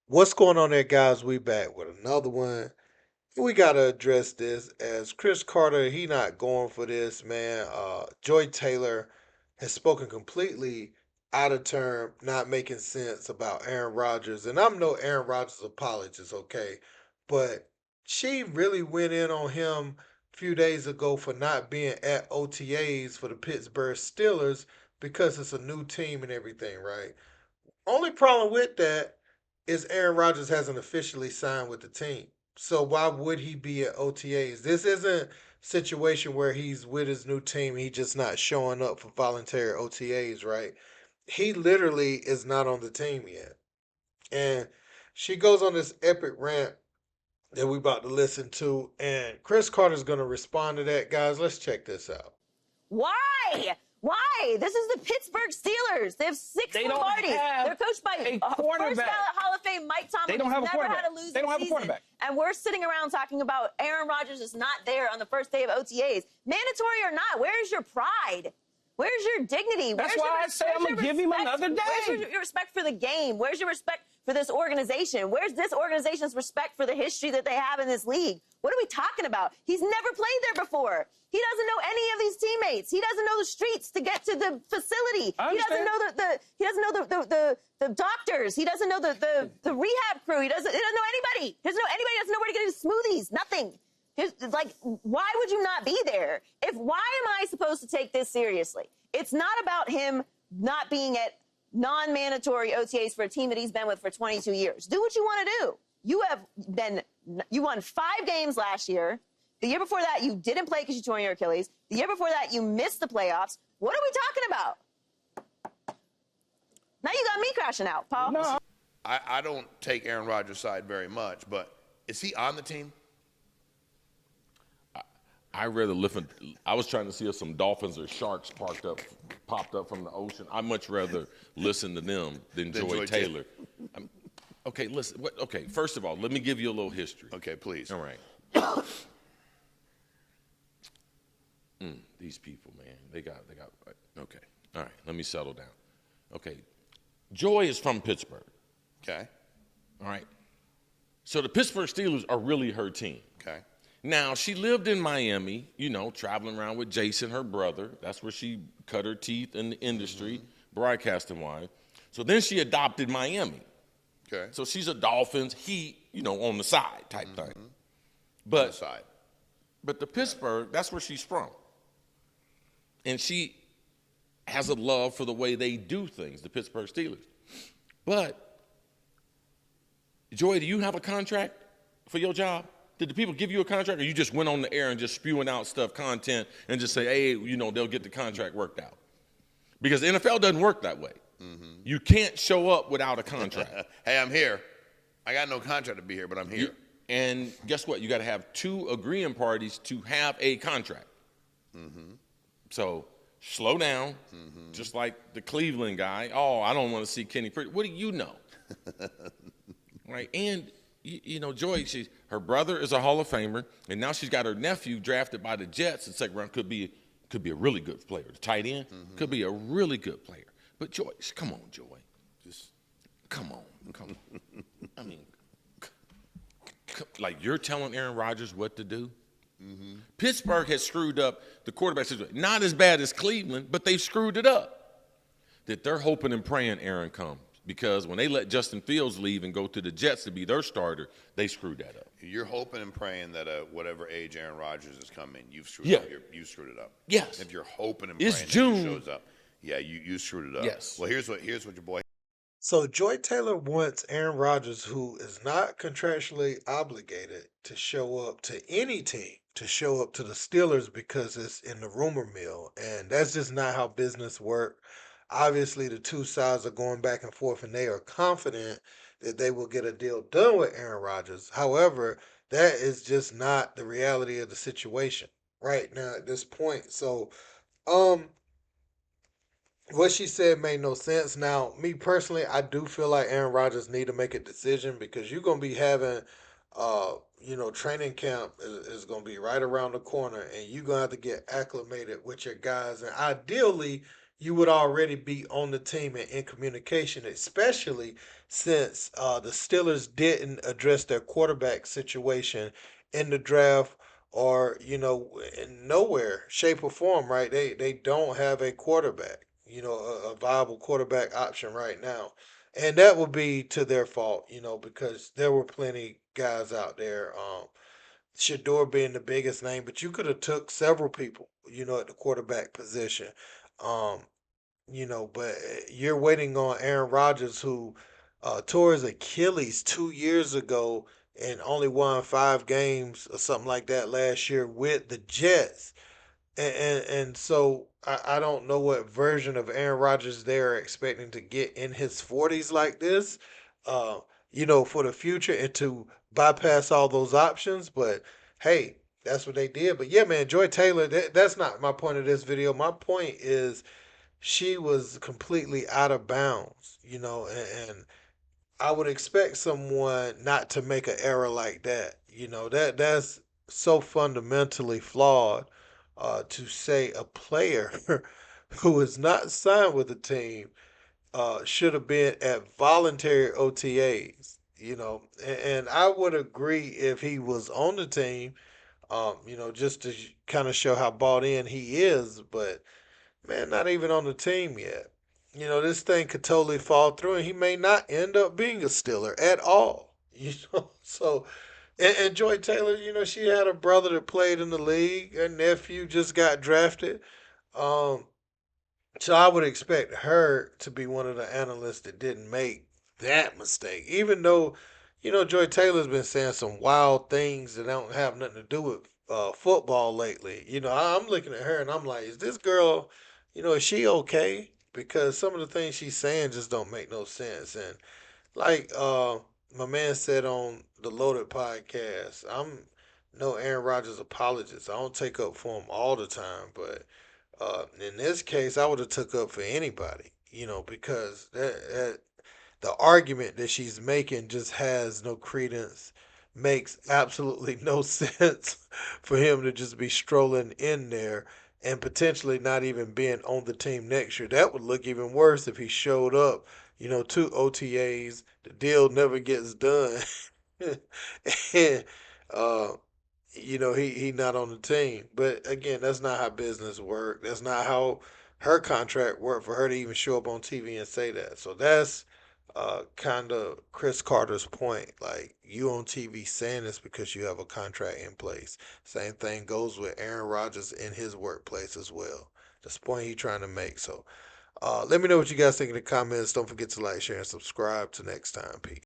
What's going on there, guys? We back with another one. We gotta address this as Cris Carter. He not going for this, man. Joy Taylor has spoken completely out of term, not making sense about Aaron Rodgers. And I'm no Aaron Rodgers apologist, okay, but she really went in on him a few days ago for not being at OTAs for the Pittsburgh Steelers because it's a new team and everything, right? Only problem with that is Aaron Rodgers hasn't officially signed with the team. So why would he be at OTAs? This isn't a situation where he's with his new team, he just not showing up for voluntary OTAs, right? He literally is not on the team yet. And she goes on this epic rant that we about to listen to, and Cris Carter's gonna respond to that. Guys, let's check this out. Why? Why? This is the Pittsburgh Steelers. They have six They don't Lombardies. have They're coached by a first quarterback. ballot Hall of Fame Mike Tomlin. They don't have a never quarterback. had a losing They don't have a season. quarterback. And we're sitting around talking about Aaron Rodgers is not there on the first day of OTAs. Mandatory or not, where's your pride? Where's your dignity? That's why I say I'm going to give him another day. Where's your respect for the game? Where's your respect for this organization? Where's this organization's respect for the history that they have in this league? What are we talking about? He's never played there before. He doesn't know any of these teammates. He doesn't know the streets to get to the facility. He doesn't know the doctors. He doesn't know the rehab crew. He doesn't know anybody. He doesn't know anybody. He doesn't know where to get his smoothies. Nothing. It's like, why would you not be there? Why am I supposed to take this seriously? It's not about him not being at non-mandatory OTAs for a team that he's been with for 22 years. Do what you want to do. You won 5 games last year. The year before that, you didn't play because you tore your Achilles. The year before that, you missed the playoffs. What are we talking about? Now you got me crashing out, Paul. No. I don't take Aaron Rodgers' side very much, but is he on the team? I rather listen. I was trying to see if some dolphins or sharks popped up from the ocean. I much rather listen to them than Joy Taylor. Okay, listen. Okay, first of all, let me give you a little history. Okay, please. All right. These people, man, they got. Okay, all right. Let me settle down. Okay, Joy is from Pittsburgh. Okay. All right. So the Pittsburgh Steelers are really her team. Okay. Now, she lived in Miami, traveling around with Jason, her brother. That's where she cut her teeth in the industry, broadcasting wise. So then she adopted Miami. Okay. So she's a Dolphins, Heat, on the side type thing. But, On the side. But the Pittsburgh, that's where she's from. And she has a love for the way they do things, the Pittsburgh Steelers. But, Joy, do you have a contract for your job? Did the people give you a contract, or you just went on the air and just spewing out content, and just say, hey, they'll get the contract worked out? Because the NFL doesn't work that way. You can't show up without a contract. Hey, I'm here. I got no contract to be here, but I'm here. And guess what? You got to have 2 agreeing parties to have a contract. So slow down, just like the Cleveland guy. Oh, I don't want to see Kenny Pickett. What do you know? Right? And Joy, her brother is a Hall of Famer, and now she's got her nephew drafted by the Jets in the second round. Could be a really good player. The tight end could be a really good player. But Joy, come on, Joy, just come on. I mean, like you're telling Aaron Rodgers what to do. Pittsburgh has screwed up the quarterback situation. Not as bad as Cleveland, but they've screwed it up. That they're hoping and praying Aaron comes. Because when they let Justin Fields leave and go to the Jets to be their starter, they screwed that up. You're hoping and praying that whatever age Aaron Rodgers is coming, you've screwed it up. You screwed it up. Yes. If you're hoping and praying It's that June. he shows up, yeah, you screwed it up. Yes. Well, here's what your boy. So Joy Taylor wants Aaron Rodgers, who is not contractually obligated to show up to any team, to show up to the Steelers because it's in the rumor mill. And that's just not how business works. Obviously, the two sides are going back and forth, and they are confident that they will get a deal done with Aaron Rodgers. However, that is just not the reality of the situation right now at this point. So, um, what she said made no sense. Now, me personally, I do feel like Aaron Rodgers need to make a decision because you're gonna be having, training camp is gonna be right around the corner, and you're gonna have to get acclimated with your guys, and ideally, you would already be on the team and in communication, especially since the Steelers didn't address their quarterback situation in the draft or, in nowhere, shape or form, right? They don't have a quarterback, a viable quarterback option right now. And that would be to their fault, because there were plenty guys out there. Shador being the biggest name, but you could have took several people, at the quarterback position. Um, but you're waiting on Aaron Rodgers, who tore his Achilles 2 years ago and only won 5 games or something like that last year with the Jets. And so I don't know what version of Aaron Rodgers they're expecting to get in his 40s like this, uh, for the future and to bypass all those options. But hey, that's what they did. But yeah, man, Joy Taylor, that's not my point of this video. My point is she was completely out of bounds, and I would expect someone not to make an error like that. That's so fundamentally flawed to say a player who is not signed with the team should have been at voluntary OTAs. And I would agree if he was on the team, just to kind of show how bought in he is, but man, not even on the team yet. This thing could totally fall through, and he may not end up being a Steeler at all. So and Joy Taylor, she had a brother that played in the league. Her nephew just got drafted. Um, so I would expect her to be one of the analysts that didn't make that mistake, even though, Joy Taylor's been saying some wild things that don't have nothing to do with football lately. I'm looking at her and I'm like, is this girl, is she okay? Because some of the things she's saying just don't make no sense. And like my man said on the Loaded podcast, I'm no Aaron Rodgers apologist. I don't take up for him all the time, but in this case, I would have took up for anybody, because the argument that she's making just has no credence, makes absolutely no sense for him to just be strolling in there and potentially not even being on the team next year. That would look even worse if he showed up, to OTAs. The deal never gets done. and uh, he not on the team. But again, that's not how business work. That's not how her contract worked for her to even show up on TV and say that. So that's kind of Cris Carter's point. Like, you on TV saying this because you have a contract in place. Same thing goes with Aaron Rodgers in his workplace as well. That's the point he's trying to make. So let me know what you guys think in the comments. Don't forget to like, share, and subscribe. Till next time. Peace.